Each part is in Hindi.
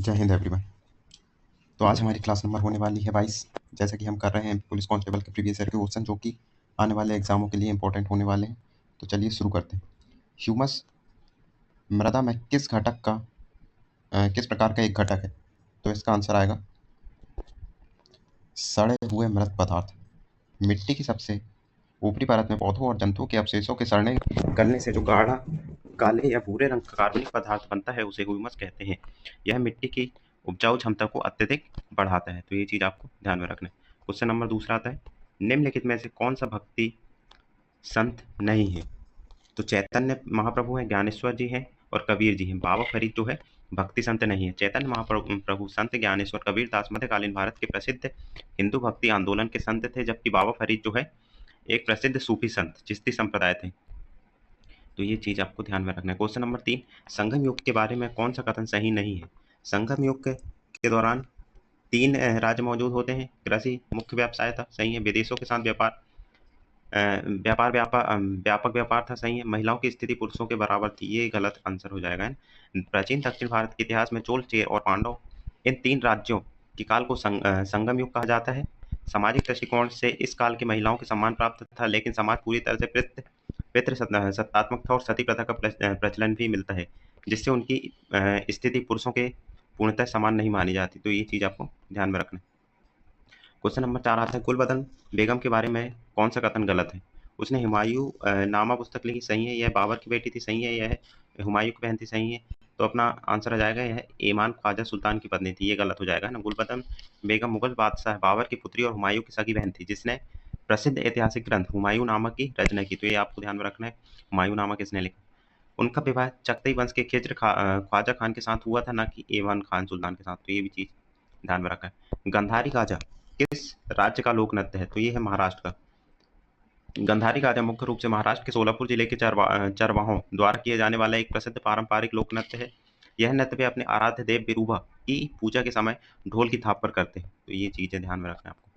जय हिंद एवरीवन। तो आज हमारी क्लास नंबर होने वाली है 22। जैसा कि हम कर रहे हैं पुलिस कांस्टेबल के प्रीवियस ईयर के क्वेश्चन जो कि आने वाले एग्जामों के लिए इंपॉर्टेंट होने वाले हैं। तो चलिए शुरू करते हैं। ह्यूमस मृदा में किस घटक का किस प्रकार का एक घटक है? तो इसका आंसर आएगा सड़े हुए मृत पदार्थ। मिट्टी की सबसे ऊपरी परत में पौधों और जंतुओं के अवशेषों के सड़ने गलने से जो गाढ़ा काले या भूरे रंग का कार्बनिक पदार्थ बनता है उसे ह्यूमस कहते हैं। यह मिट्टी की उपजाऊ क्षमता को अत्यधिक बढ़ाता है। तो ये चीज आपको ध्यान में रखना है। क्वेश्चन नंबर दूसरा आता है, निम्नलिखित में से कौन सा भक्ति संत नहीं है? तो चैतन्य महाप्रभु हैं, ज्ञानेश्वर जी हैं और कबीर जी हैं। बाबा फरीद जो है भक्ति संत नहीं है। चैतन्य महाप्रभु प्रभु संत, ज्ञानेश्वर, कबीर दास मध्यकालीन भारत के प्रसिद्ध हिंदू भक्ति आंदोलन के संत थे, जबकि बाबा फरीद जो है एक प्रसिद्ध सूफी संत चिश्ती संप्रदाय थे। तो ये चीज आपको ध्यान में रखना है। क्वेश्चन नंबर 3, संगम युग के बारे में कौन सा कथन सही नहीं है? संगम युग के दौरान 3 राज्य मौजूद होते हैं। कृषि मुख्य व्यवसाय था, सही है। विदेशों के साथ व्यापार व्यापक व्यापार था, सही है। महिलाओं की स्थिति पुरुषों के बराबर थी, ये गलत आंसर हो जाएगा। प्राचीन दक्षिण भारत के इतिहास में चोल, चेर और पांडव इन 3 राज्यों के काल को संगम युग कहा जाता है। सामाजिक दृष्टिकोण से इस काल की महिलाओं को सम्मान प्राप्त था, लेकिन समाज पूरी तरह से पितृसत्तात्मक था और सती प्रथा का प्रचलन भी मिलता है, जिससे उनकी स्थिति पुरुषों के पूर्णतः समान नहीं मानी जाती। तो ये चीज आपको ध्यान में रखना है। क्वेश्चन नंबर 4 आता है, गुलबदन बेगम के बारे में कौन सा कथन गलत है? उसने हुमायूं नामा पुस्तक लिखी, सही है। यह बाबर की बेटी थी, सही है। यह हुमायूं की बहन थी, सही है। तो अपना आंसर आ जाएगा यह ईमान ख्वाजा सुल्तान की पत्नी थी, ये गलत हो जाएगा ना। गुलबदन बेगम मुगल बादशाह बाबर की पुत्री और हुमायूं की सगी बहन थी, जिसने प्रसिद्ध ऐतिहासिक ग्रंथ हुमायूं नामा की रचना की। तो ये आपको ध्यान में रखना है, हुमायूं नामा किसने लिखा। उनका विवाह चगताई वंश के ख्वाजा खान के साथ हुआ था, ना कि ईमान खान सुल्तान के साथ। तो ये भी चीज ध्यान में रखना है। गंधारी गाजा किस राज्य का लोक नृत्य है? तो ये है महाराष्ट्र का। गंधारी गाजा मुख्य रूप से महाराष्ट्र के सोलापुर जिले के चरवाहों द्वारा किया जाने वाला एक प्रसिद्ध पारंपरिक लोक नृत्य है। यह नृत्य वे अपने आराध्य देव बिरूबा की पूजा के समय ढोल की थाप पर करते हैं। तो ये चीजें ध्यान में रखना है आपको।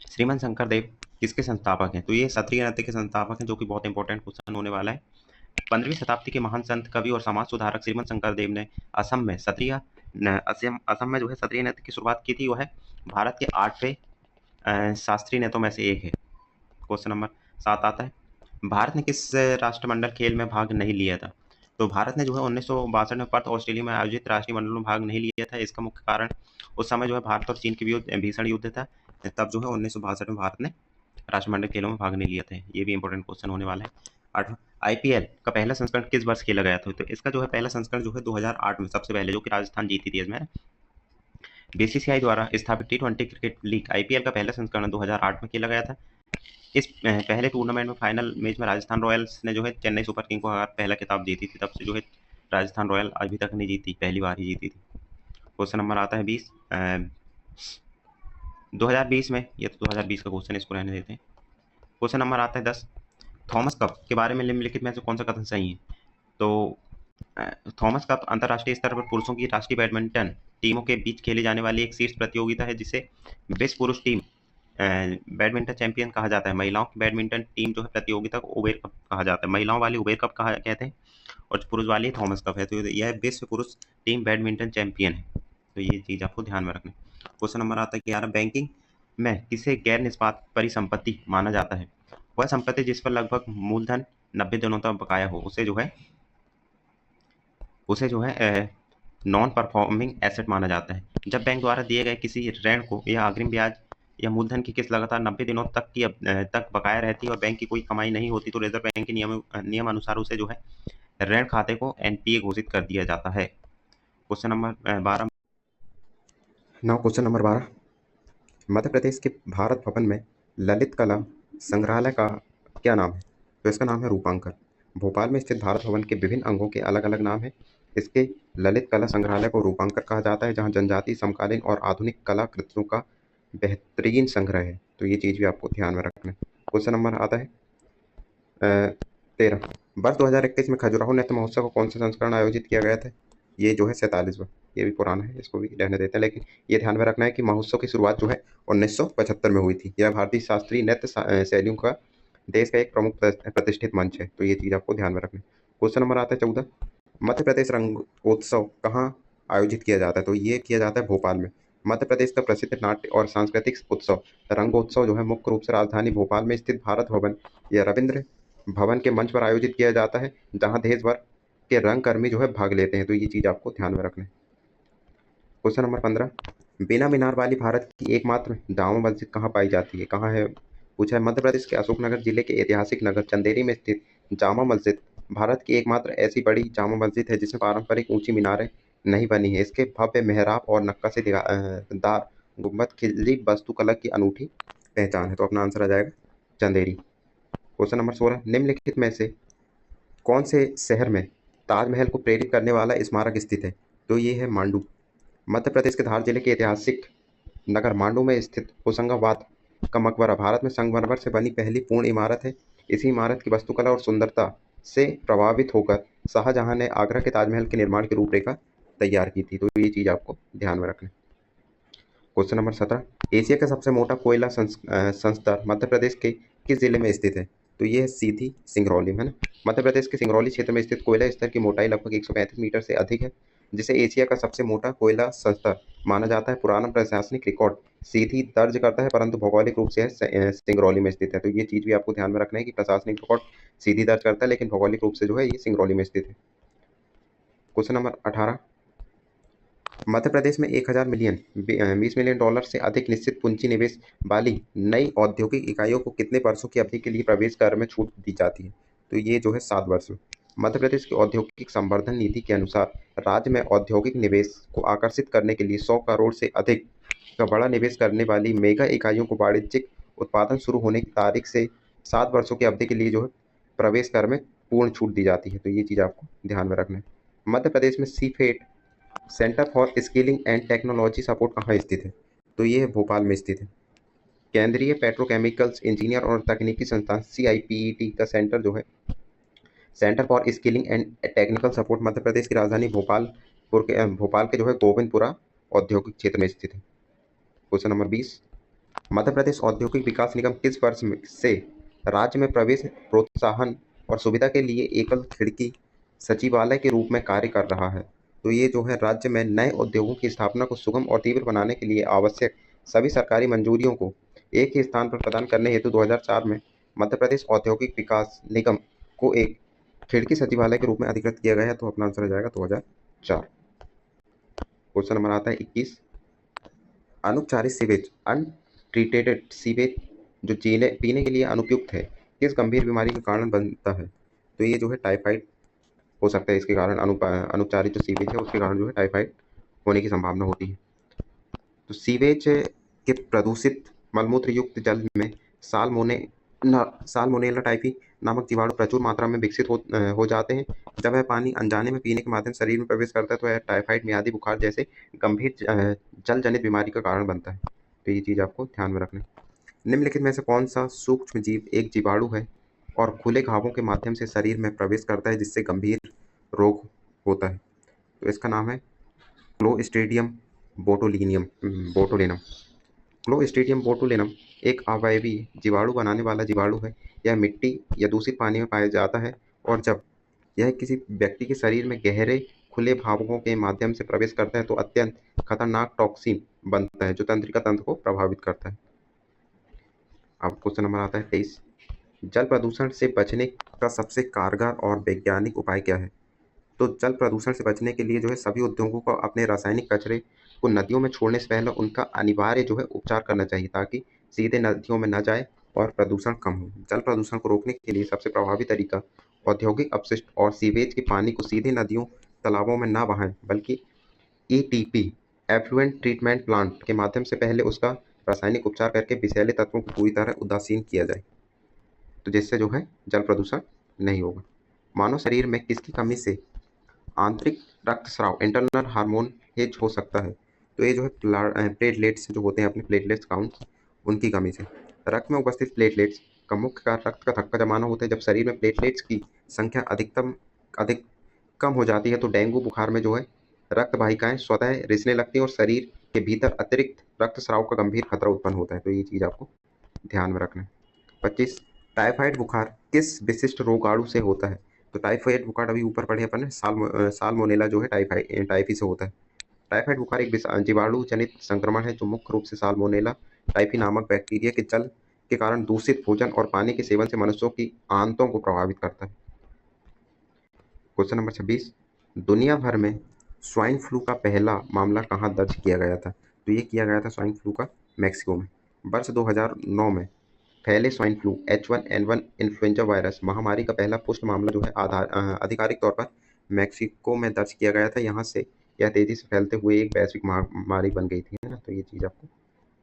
श्रीमंत शंकर देव किसके संस्थापक हैं? तो ये क्षत्रिय नृत्य के संस्थापक हैं, जो कि बहुत इंपॉर्टेंट क्वेश्चन होने वाला है। 15वीं शताब्दी के महान संत, कवि और समाज सुधारक श्रीमंत शंकर देव ने असम में असम में जो है क्षत्रिय नृत्य की शुरुआत की थी। वह भारत के 8वें शास्त्रीय नेताओं में से एक है। क्वेश्चन नंबर 7 आता है, भारत ने किस राष्ट्रमंडल खेल में भाग नहीं लिया था? तो भारत ने जो है 1962 में पर्थ ऑस्ट्रेलिया में आयोजित राष्ट्रीय मंडल में भाग नहीं लिया था। इसका मुख्य कारण उस समय जो है भारत और चीन के भीषण युद्ध था। तब जो है 1962 में भारत ने राष्ट्रमंडल खेलों में भाग नहीं लिया था। ये भी इंपॉर्टेंट क्वेश्चन होने वाला है। 8वां, आईपीएल का पहला संस्करण किस वर्ष खेला गया था? तो इसका जो है पहला संस्करण जो है 2008 में सबसे पहले, जो कि राजस्थान जीती थी इसमें। बीसीसीआई द्वारा स्थापित टी20 क्रिकेट लीग आईपीएल का पहला संस्करण 2008 में खेला गया था। इस पहले टूर्नामेंट में फाइनल मैच में राजस्थान रॉयल्स ने जो है चेन्नई सुपर किंग को हरा पहला खिताब जीती थी। तब से जो है राजस्थान रॉयल अभी तक नहीं जीती, पहली बार ही जीती थी। क्वेश्चन नंबर आता है 20, 2020 में, ये तो 2020 का क्वेश्चन, इसको रहने देते हैं। क्वेश्चन नंबर आता है 10, थॉमस कप के बारे में निम्नलिखित में से कौन सा कथन सही है? तो थॉमस कप अंतर्राष्ट्रीय स्तर पर पुरुषों की राष्ट्रीय बैडमिंटन टीमों के बीच खेली जाने वाली एक शीर्ष प्रतियोगिता है, जिसे विश्व पुरुष टीम बैडमिंटन चैंपियन कहा जाता है। महिलाओं की बैडमिंटन टीम जो है प्रतियोगिता को उबेर कप कहा जाता है। महिलाओं वाली उबेर कप कहा कहते हैं और पुरुष वाली थॉमस कप है। तो यह विश्व पुरुष टीम बैडमिंटन चैंपियन है। तो ये चीज आपको ध्यान में रखना है। क्वेश्चन नंबर आता है 11, बैंकिंग में किसे गैर निष्पात परिसंपत्ति माना जाता है? वह संपत्ति जिस पर लगभग मूलधन 90 दिनों तक बकाया हो, उसे जो है नॉन परफॉर्मिंग एसेट माना जाता है। जब बैंक द्वारा दिए गए किसी ऋण को या अग्रिम ब्याज या मूलधन की किस्त लगातार 90 दिनों तक बकाया रहती है और बैंक की कोई कमाई नहीं होती, तो रिजर्व बैंक के नियम अनुसार उसे जो है ऋण खाते को एनपीए घोषित कर दिया जाता है। Question number 12, question number 12, Madhya Pradesh के भारत भवन में ललित कला संग्रहालय का क्या नाम है? तो इसका नाम है रूपांकर। भोपाल में स्थित भारत भवन के विभिन्न अंगों के अलग अलग नाम है। इसके ललित कला संग्रहालय को रूपांकर कहा जाता है, जहां जनजातीय, समकालीन और आधुनिक कला कृतियों का बेहतरीन संग्रह है। तो ये चीज़ भी आपको ध्यान में रखना है। क्वेश्चन नंबर आता है 13, वर्ष 2021 में खजुराहो नृत्य महोत्सव का कौन सा संस्करण आयोजित किया गया था? ये जो है 47वां, ये भी पुराना है, इसको भी रहने देते हैं। लेकिन ये ध्यान में रखना है कि महोत्सव की शुरुआत जो है 1975 में हुई थी। यह भारतीय शास्त्रीय नृत्य शैलियों का देश का एक प्रमुख प्रतिष्ठित मंच है। तो ये चीज़ आपको ध्यान में रखना है। क्वेश्चन नंबर आता है 14, मध्य प्रदेश रंगोत्सव कहाँ आयोजित किया जाता है, तो ये किया जाता है भोपाल में। मध्य प्रदेश का प्रसिद्ध नाट्य और सांस्कृतिक उत्सव रंगोत्सव जो है मुख्य रूप से राजधानी भोपाल में स्थित भारत भवन या रविंद्र भवन के मंच पर आयोजित किया जाता है, जहाँ देश भर के रंगकर्मी जो है भाग लेते हैं। तो ये चीज़ आपको ध्यान में रखना है। क्वेश्चन नंबर 15, बिना मीनार वाली भारत की एकमात्र जामा मस्जिद कहाँ पाई जाती है, कहाँ है? पूछा है। मध्य प्रदेश के अशोकनगर जिले के ऐतिहासिक नगर चंदेरी में स्थित जामा मस्जिद भारत की एकमात्र ऐसी बड़ी जामा मस्जिद है जिसमें पारंपरिक ऊंची मीनारें नहीं बनी है। इसके भव्य मेहराब और नक्काशी दार गुंबद खिल्ली वास्तुकला की अनूठी पहचान है। तो अपना आंसर आ जाएगा चंदेरी। क्वेश्चन नंबर 16, निम्नलिखित में से कौन से शहर में ताजमहल को प्रेरित करने वाला स्मारक स्थित है? तो ये है मांडू। मध्य प्रदेश के धार जिले के ऐतिहासिक नगर मांडू में स्थित होशंगाबाद का मकबरा भारत में संगमरमर से बनी पहली पूर्ण इमारत है। इसी इमारत की वास्तुकला और सुंदरता से प्रभावित होकर शाहजहां ने आगरा के ताजमहल के निर्माण की रूपरेखा तैयार की थी। तो ये चीज़ आपको ध्यान में रखना है। क्वेश्चन नंबर 17, एशिया का सबसे मोटा कोयला संस्था मध्य प्रदेश के किस जिले में स्थित है? तो ये है सीधी सिंगरौली में, है ना। मध्य प्रदेश के सिंगरौली क्षेत्र में स्थित कोयला स्तर की मोटाई लगभग 135 मीटर से अधिक है, जिसे एशिया का सबसे मोटा कोयला संस्था माना जाता है। पुराना प्रशासनिक रिकॉर्ड सीधी दर्ज करता है, परंतु भौगोलिक रूप से सिंगरौली में स्थित है। तो ये चीज़ भी आपको ध्यान में रखना है कि प्रशासनिक रिकॉर्ड सीधी दर्ज करता है, लेकिन भौगोलिक रूप से जो है ये सिंगरौली में स्थित है। क्वेश्चन नंबर 18, मध्य प्रदेश में 1000 मिलियन $20 मिलियन से अधिक निश्चित पूंजी निवेश वाली नई औद्योगिक इकाइयों को कितने वर्षों की अवधि के लिए प्रवेश कर में छूट दी जाती है? तो ये जो है 7 वर्ष में। मध्य प्रदेश की औद्योगिक संवर्धन नीति के अनुसार राज्य में औद्योगिक निवेश को आकर्षित करने के लिए 100 करोड़ से अधिक का बड़ा निवेश करने वाली मेगा इकाइयों को वाणिज्यिक उत्पादन शुरू होने की तारीख से 7 वर्षों की अवधि के लिए जो है प्रवेश कर में पूर्ण छूट दी जाती है। तो ये चीज़ आपको ध्यान में रखना है। मध्य प्रदेश में सीफेड centre for skilling and technology support कहाँ स्थित है? तो ये है भोपाल में स्थित है। केंद्रीय पेट्रोकेमिकल्स इंजीनियर और तकनीकी संस्थान CIPET का सेंटर जो है centre for skilling and technical support Madhya Pradesh की राजधानी भोपाल के जो है गोविंदपुरा औद्योगिक क्षेत्र में स्थित है। क्वेश्चन नंबर 20, मध्य प्रदेश औद्योगिक विकास निगम किस वर्ष से राज्य में प्रवेश प्रोत्साहन और सुविधा के लिए एकल खिड़की सचिवालय के रूप में कार्य कर रहा है? तो ये जो है राज्य में नए उद्योगों की स्थापना को सुगम और तीव्र बनाने के लिए आवश्यक सभी सरकारी मंजूरियों को एक ही स्थान पर प्रदान करने हेतु 2004 में मध्य प्रदेश औद्योगिक विकास निगम को एक खिड़की सचिवालय के रूप में अधिकृत किया गया है। तो अपना आंसर हो जाएगा 2004। क्वेश्चन नंबर आता है 21, अनुपचारित सीवेज अनट्रीटेड सीवेज जो पीने के लिए अनुपयुक्त है किस गंभीर बीमारी के कारण बनता है? तो ये जो है टाइफाइड हो सकता है, इसके कारण अनुपचारित जो सीवेज है उसके कारण जो है टाइफाइड होने की संभावना होती है। तो सीवेज के प्रदूषित मलमूत्र युक्त जल में साल्मोनेला टाइफी नामक जीवाणु प्रचुर मात्रा में विकसित हो जाते हैं। जब वह पानी अनजाने में पीने के माध्यम से शरीर में प्रवेश करता है तो यह टाइफाइड, मियादी बुखार जैसे गंभीर जल जनित बीमारी का कारण बनता है। तो ये चीज़ आपको ध्यान में रखना है। निम्नलिखित में से कौन सा सूक्ष्म जीव एक जीवाणु है और खुले घावों के माध्यम से शरीर में प्रवेश करता है जिससे गंभीर रोग होता है? तो इसका नाम है क्लोस्ट्रीडियम बोटुलिनम। क्लोस्ट्रीडियम बोटुलिनम एक अवयवी जीवाणु बनाने वाला जीवाणु है। यह मिट्टी या दूषित पानी में पाया जाता है और जब यह किसी व्यक्ति के शरीर में गहरे खुले भावों के माध्यम से प्रवेश करता है तो अत्यंत खतरनाक टॉक्सिन बनता है जो तंत्रिका तंत्र को प्रभावित करता है। अब क्वेश्चन नंबर आता है 23, जल प्रदूषण से बचने का सबसे कारगर और वैज्ञानिक उपाय क्या है? तो जल प्रदूषण से बचने के लिए जो है सभी उद्योगों को अपने रासायनिक कचरे को नदियों में छोड़ने से पहले उनका अनिवार्य जो है उपचार करना चाहिए ताकि सीधे नदियों में न जाए और प्रदूषण कम हो। जल प्रदूषण को रोकने के लिए सबसे प्रभावी तरीका औद्योगिक अपशिष्ट और सीवेज के पानी को सीधे नदियों तालाबों में न बहाएं बल्कि ETP एफ्लुएंट ट्रीटमेंट प्लांट के माध्यम से पहले उसका रासायनिक उपचार करके विषैले तत्वों को पूरी तरह उदासीन किया जाए, तो जिससे जो है जल प्रदूषण नहीं होगा। मानव शरीर में किसकी कमी से आंतरिक रक्तस्राव इंटरनल हार्मोन हेज हो सकता है? तो ये जो है प्लेटलेट्स जो होते हैं अपने प्लेटलेट्स काउंट उनकी कमी से। रक्त में उपस्थित प्लेटलेट्स का मुख्य कारण रक्त का थक्का जमाना होता है। जब शरीर में प्लेटलेट्स की संख्या अधिक कम हो जाती है तो डेंगू बुखार में जो है रक्त वाहिकाएं स्वतः रिसने लगती हैं और शरीर के भीतर अतिरिक्त रक्तस्राव का गंभीर खतरा उत्पन्न होता है। तो ये चीज़ आपको ध्यान में रखना है। 25, टाइफाइड बुखार किस विशिष्ट रोगाणु से होता है? तो टाइफाइड बुखार अभी ऊपर पढ़े अपन ने साल्मोनेला जो है टाइफी से होता है। टाइफाइड बुखार एक जीवाणु जनित संक्रमण है जो मुख्य रूप से साल्मोनेला टाइफी नामक बैक्टीरिया के जल के कारण दूषित भोजन और पानी के सेवन से मनुष्यों की आंतों को प्रभावित करता है। क्वेश्चन नंबर 26, दुनिया भर में स्वाइन फ्लू का पहला मामला कहाँ दर्ज किया गया था? तो ये किया गया था स्वाइन फ्लू का मैक्सिको में। वर्ष 2009 में फैले swine flu H1N1 influenza virus महामारी का पहला पुष्ट मामला जो है आधिकारिक तौर पर मैक्सिको में दर्ज किया गया था। यहाँ से यह तेजी से फैलते हुए एक वैश्विक महामारी बन गई थी, है ना। तो ये चीज़ आपको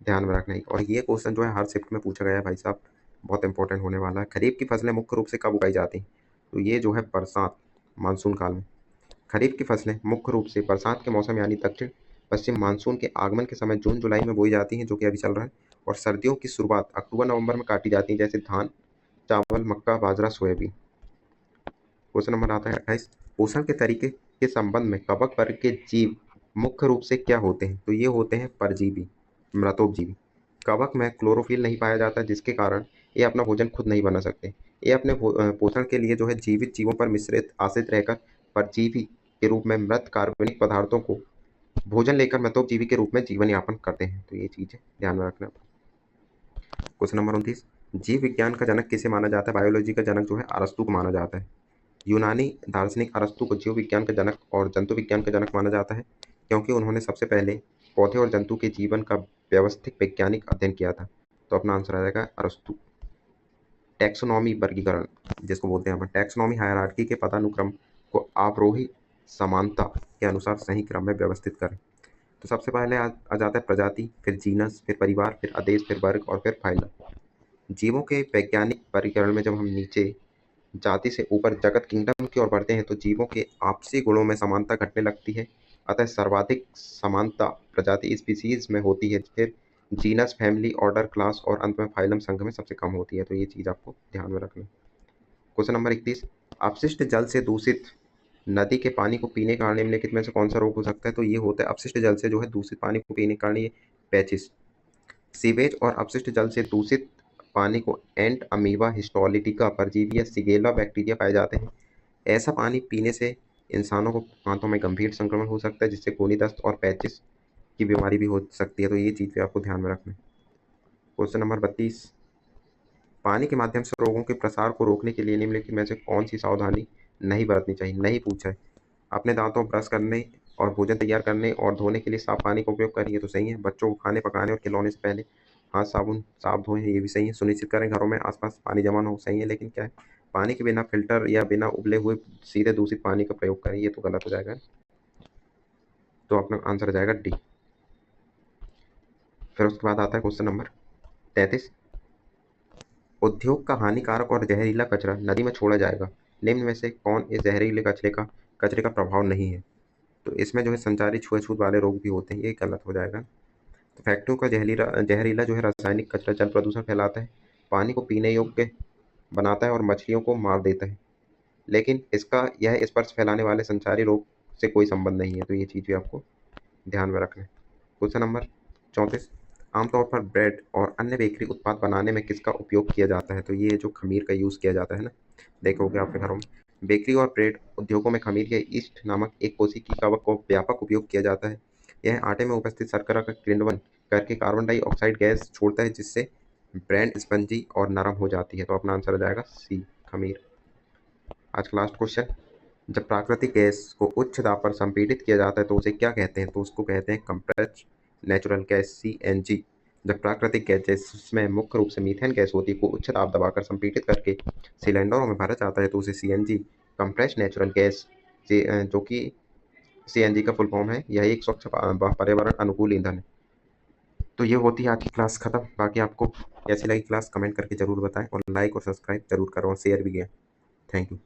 ध्यान में रखना है। और ये क्वेश्चन जो है हर शिफ्ट में पूछा गया है भाई साहब, बहुत इंपॉर्टेंट होने वाला है। खरीफ की फसलें मुख्य रूप से कब उगाई जाती हैं? तो ये जो है बरसात मानसून काल में। खरीफ की फसलें मुख्य रूप से बरसात के मौसम यानी दक्षिण पश्चिम मानसून के आगमन के समय जून जुलाई में बोई जाती हैं, जो कि अभी चल रहा है। और सर्दियों की शुरुआत अक्टूबर नवंबर में काटी जाती है, जैसे धान, चावल, मक्का, बाजरा, सोयाबीन। क्वेश्चन नंबर आता है 28, पोषण के तरीके के संबंध में कवक वर्ग के जीव मुख्य रूप से क्या होते हैं? तो ये होते हैं परजीवी, मृतोपजीवी। कवक में क्लोरोफिल नहीं पाया जाता, जिसके कारण ये अपना भोजन खुद नहीं बना सकते। ये अपने पोषण के लिए जो है जीवित जीवों पर मिश्रित आश्रित रहकर परजीवी के रूप में मृत कार्बनिक पदार्थों को भोजन लेकर मृतोपजीवी के रूप में जीवन यापन करते हैं। तो ये चीज़ है ध्यान में रखना। क्वेश्चन नंबर 29, जीव विज्ञान का जनक किसे माना जाता है? बायोलॉजी का जनक जो है अरस्तु को माना जाता है। यूनानी दार्शनिक अरस्तु को जीव विज्ञान का जनक और जंतु विज्ञान का जनक माना जाता है, क्योंकि उन्होंने सबसे पहले पौधे और जंतु के जीवन का व्यवस्थित वैज्ञानिक अध्ययन किया था। तो अपना आंसर आ जाएगा अरस्तु। टैक्सोनॉमी वर्गीकरण जिसको बोलते हैं अपन, टैक्सोनॉमी हायरार्की के पदानुक्रम को आरोही समानता के अनुसार सही क्रम में व्यवस्थित करें। तो सबसे पहले आ जाता है प्रजाति, फिर जीनस, फिर परिवार, फिर आदेश, फिर वर्ग और फिर फाइलम। जीवों के वैज्ञानिक वर्गीकरण में जब हम नीचे जाति से ऊपर जगत किंगडम की ओर बढ़ते हैं तो जीवों के आपसी गुणों में समानता घटने लगती है। अतः सर्वाधिक समानता प्रजाति स्पीसीज में होती है, फिर जीनस, फैमिली, ऑर्डर, क्लास और अंत में फाइलम संघ में सबसे कम होती है। तो ये चीज़ आपको ध्यान में रखना। क्वेश्चन नंबर 31, अपशिष्ट जल से दूषित नदी के पानी को पीने के कारण निम्नलिखित में से कौन सा रोग हो सकता है? तो ये होता है अपशिष्ट जल से जो है दूषित पानी को पीने के कारण ये पैचिस। सीवेज और अपशिष्ट जल से दूषित पानी को एंट अमीबा हिस्टोलिटिका परजीवी या सिगेला बैक्टीरिया पाए जाते हैं। ऐसा पानी पीने से इंसानों को आंतों में गंभीर संक्रमण हो सकता है, जिससे खूनी दस्त और पैचिस की बीमारी भी हो सकती है। तो ये चीज़ भी आपको ध्यान में रखना है। क्वेश्चन नंबर 32, पानी के माध्यम से रोगों के प्रसार को रोकने के लिए निम्नलिखित में से कौन सी सावधानी नहीं बरतनी चाहिए? नहीं पूछा है। अपने दांतों ब्रश करने और भोजन तैयार करने और धोने के लिए साफ पानी का उपयोग करें, ये तो सही है। बच्चों को खाने पकाने और खिलौने से पहले हाथ साबुन साफ धोएं, ये भी सही है। सुनिश्चित करें घरों में आसपास पानी जमा न हो, सही है। लेकिन क्या है, पानी के बिना फिल्टर या बिना उबले हुए सीधे दूषित पानी का प्रयोग करें, ये तो गलत हो जाएगा। तो अपना आंसर हो जाएगा डी। फिर उसके बाद आता है क्वेश्चन नंबर 33, उद्योग का हानिकारक और जहरीला कचरा नदी में छोड़ा जाएगा, निम्न में से कौन इस जहरीले कचरे का प्रभाव नहीं है? तो इसमें जो है संचारी छुआछूत वाले रोग भी होते हैं, ये गलत हो जाएगा। तो फैक्ट्रियों का जहरीला जो है रासायनिक कचरा जल प्रदूषण फैलाता है, पानी को पीने योग्य बनाता है और मछलियों को मार देता है, लेकिन इसका यह स्पर्श फैलाने वाले संचारी रोग से कोई संबंध नहीं है। तो ये चीज़ भी आपको ध्यान में रखना है। क्वेश्चन नंबर 34, आमतौर पर ब्रेड और अन्य बेकरी उत्पाद बनाने में किसका उपयोग किया जाता है? तो ये जो खमीर का यूज़ किया जाता है ना, देखोगे आपके घरों में। बेकरी और ब्रेड उद्योगों में खमीर या ईस्ट नामक एक कोशिकीय कवक को व्यापक उपयोग किया जाता है। यह आटे में उपस्थित शर्करा का किण्वन करके कार्बन डाइऑक्साइड गैस छोड़ता है, जिससे ब्रेड स्पंजी और नरम हो जाती है। तो अपना आंसर हो जाएगा सी, खमीर। आज का लास्ट क्वेश्चन, जब प्राकृतिक गैस को उच्च दाब पर संपीड़ित किया जाता है तो उसे क्या कहते हैं? तो उसको कहते हैं कंप्रेस्ड नेचुरल गैस, CNG। जब प्राकृतिक गैस जिसमें मुख्य रूप से मीथेन गैस होती है को उच्च दाब दबाकर संपीड़ित करके सिलेंडरों में भरा जाता है तो उसे CNG कंप्रेस्ड नेचुरल गैस, जो कि CNG का फुल फॉर्म है, यह एक स्वच्छ पर्यावरण अनुकूल ईंधन है। तो ये होती है आज की क्लास खत्म। बाकी आपको कैसी लगी क्लास कमेंट करके जरूर बताएं और लाइक और सब्सक्राइब जरूर करो और शेयर भी किया। Thank you.